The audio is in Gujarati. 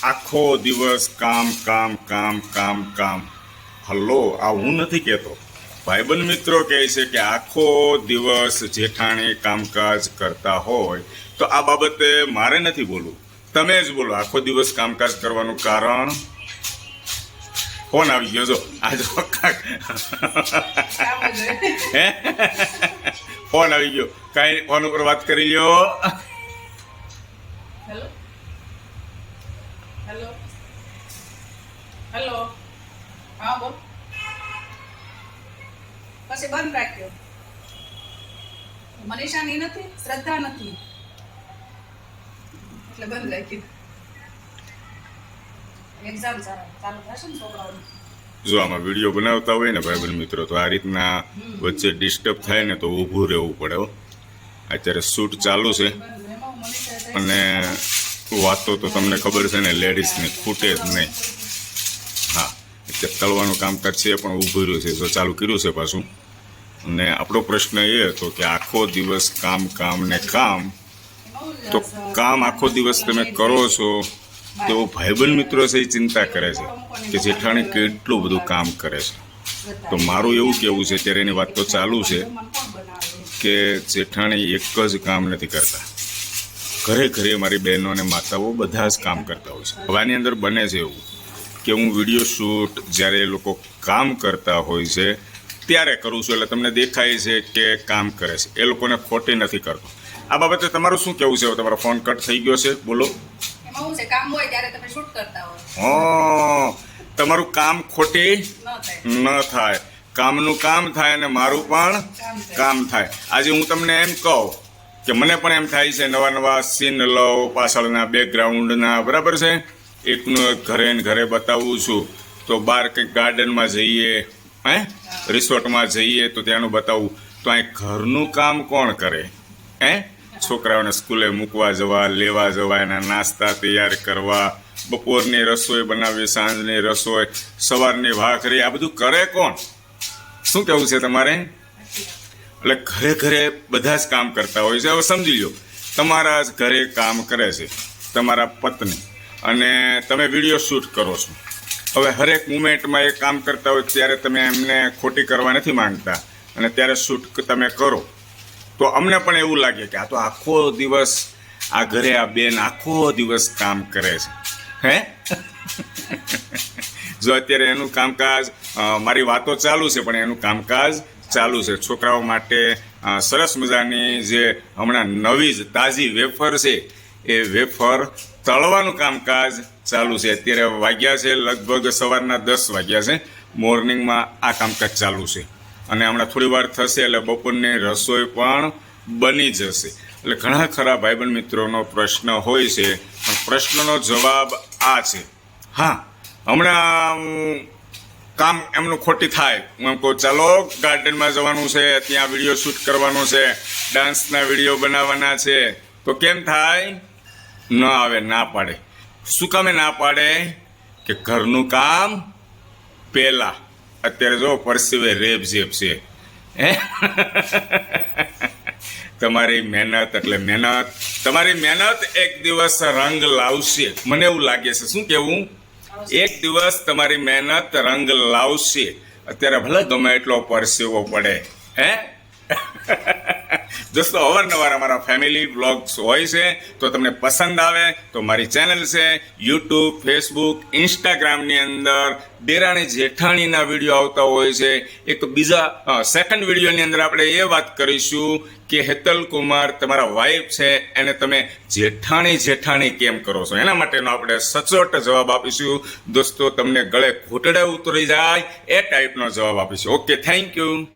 આખો દિવસ કામ કામ કામ કામ કામ. હલો, આ હું નથી કહેતો. ભાઈબંધ મિત્રો કહે છે કે આખો દિવસ જેઠાણી કામકાજ કરતા હોય તો આ બાબતે મારે નથી બોલવું, તમે જ બોલો. આખો દિવસ કામકાજ કરવાનું કારણ? ફોન આવી ગયો જો આજ ફોન આવી ગયો. કઈ ફોન ઉપર વાત કરી લ્યો. Hello hello hello. હા બોલ. પછી બંધ રાખ્યો. મનીષાની નથી, શ્રદ્ધા નથી એટલે બંધ રાખ્યું. એક્ઝામ ચાલુ થશે ને છોકરાઓની. જો આમાં વિડીયો બનાવતા હોય ને ભાઈબંધ મિત્રો, તો આ રીતના વચ્ચે ડિસ્ટર્બ થાય ને તો ઊભું રહેવું પડે. અત્યારે શૂટ ચાલુ છે અને વાતો તો તમને ખબર છે ને, લેડીઝની ખૂટે જ નહીં. હા, અત્યારે તળવાનું કામકાજ છે પણ ઊભું રહ્યું છે તો ચાલુ કર્યું છે પાછું. અને આપણો પ્રશ્ન એ હતો કે આખો દિવસ કામ કામ ને કામ, તો કામ આખો દિવસ તમે કરો છો તો ભાઈબંધ મિત્રો છે એ ચિંતા કરે છે કે જેઠાણી કેટલું બધું કામ કરે છે. તો મારું એવું કહેવું છે, ત્યારે એની વાત તો ચાલુ છે કે જેઠાણી એક જ કામ નથી કરતા. ઘરે ઘરે મારી બહેનો અને માતાઓ બધા જ કામ કરતા હોય છે. હવાની અંદર બને છે એવું કે હું વિડીયો શૂટ જ્યારે એ લોકો કામ કરતા હોય છે ત્યારે કરું છું, એટલે તમને દેખાય છે કે કામ કરે છે. એ લોકોને ખોટી નથી કરતો. આ બાબતે તમારું શું કહેવું છે? તમારો ફોન કટ થઈ ગયો છે, બોલો. કામ હોય ત્યારે તમે શૂટ કરતા હોય. તમારું કામ ખોટી ન થાય, કામનું કામ થાય અને મારું પણ કામ થાય. આજે હું તમને એમ કહું કે મને પણ એમ થાય છે નવા નવા સીન લઉં પાછળના બેકગ્રાઉન્ડના, બરાબર છે. એકનું ઘરે ને ઘરે બતાવું છું તો બહાર કંઈક ગાર્ડનમાં જઈએ, રિસોર્ટમાં જઈએ તો ત્યાંનું બતાવું. તો અહીં ઘરનું કામ કોણ કરે? છોકરાઓને સ્કૂલે મૂકવા જવા, લેવા જવા, એના નાસ્તા તૈયાર કરવા, બપોરની રસોઈ બનાવવી, સાંજની રસોઈ, સવારની ભાખરી, આ બધું કરે કોણ? શું કહેવું છે તમારે? એટલે ઘરે ઘરે બધા જ કામ કરતા હોય છે. હવે સમજી લો, તમારા જ ઘરે કામ કરે છે તમારા પત્ની અને તમે વિડીયો શૂટ કરો છો. હવે હરેક મુમેન્ટમાં એ કામ કરતા હોય ત્યારે તમે એમને ખોટી કરવા નથી માંગતા અને ત્યારે શૂટ તમે કરો તો અમને પણ એવું લાગે કે આ તો આખો દિવસ આ ઘરે આ બેન આખો દિવસ કામ કરે છે. જો અત્યારે એનું કામકાજ, મારી વાતો ચાલુ છે પણ એનું કામકાજ ચાલુ છે. છોકરાઓ માટે સરસ મજાની જે હમણાં નવી જ તાજી વેફર છે એ વેફર તળવાનું કામકાજ ચાલુ છે. અત્યારે વાગ્યા છે લગભગ સવારના 10 વાગ્યા છે. મોર્નિંગમાં આ કામકાજ ચાલુ છે અને હમણાં થોડી વાર થશે એટલે બપોરની રસોઈ પણ બની જશે. એટલે ઘણા ખરા ભાઈબંધ મિત્રોનો પ્રશ્ન હોય છે, પણ પ્રશ્નનો જવાબ આ છે. હા, હમણાં કામ એમનું ખોટી થાય, હું એમ કહું ચાલો ગાર્ડનમાં જવાનું છે, ત્યાં વિડીયો શૂટ કરવાનો છે, ડાન્સના વિડીયો બનાવવાના છે, તો કેમ થાય? ન આવે, ના પાડે. શું કામે ના પાડે? કે ઘરનું કામ પહેલાં. અત્યારે જો પરસીવે રેબ જેબ છે. તમારી મહેનત એટલે મહેનત, તમારી મહેનત એક દિવસ રંગ લાવશે, મને એવું લાગે છે. શું કેવું? એક દિવસ તમારી મહેનત રંગ લાવશે. અત્યારે ભલે ગમે એટલો પરસેવો પડે. દોસ્તો, અવારનવાર અમારા ફેમિલી વ્લોગ્સ હોય છે, તો તમને પસંદ આવે તો મારી ચેનલ છે યુટ્યુબ, ફેસબુક, ઇન્સ્ટાગ્રામની અંદર દેરાણી જેઠાણીના વિડીયો આવતા હોય છે. એક બીજા સેકન્ડ વિડીયોની અંદર આપણે એ વાત કરીશું કે હેતલ કુમાર તમારા વાઇફ છે એને તમે જેઠાણી જેઠાણી કેમ કરો છો, એના માટેનો આપણે સચોટ જવાબ આપીશું. દોસ્તો, તમને ગળે ઘૂંટડે ઉતરી જાય એ ટાઈપનો જવાબ આપીશું. Okay, thank you.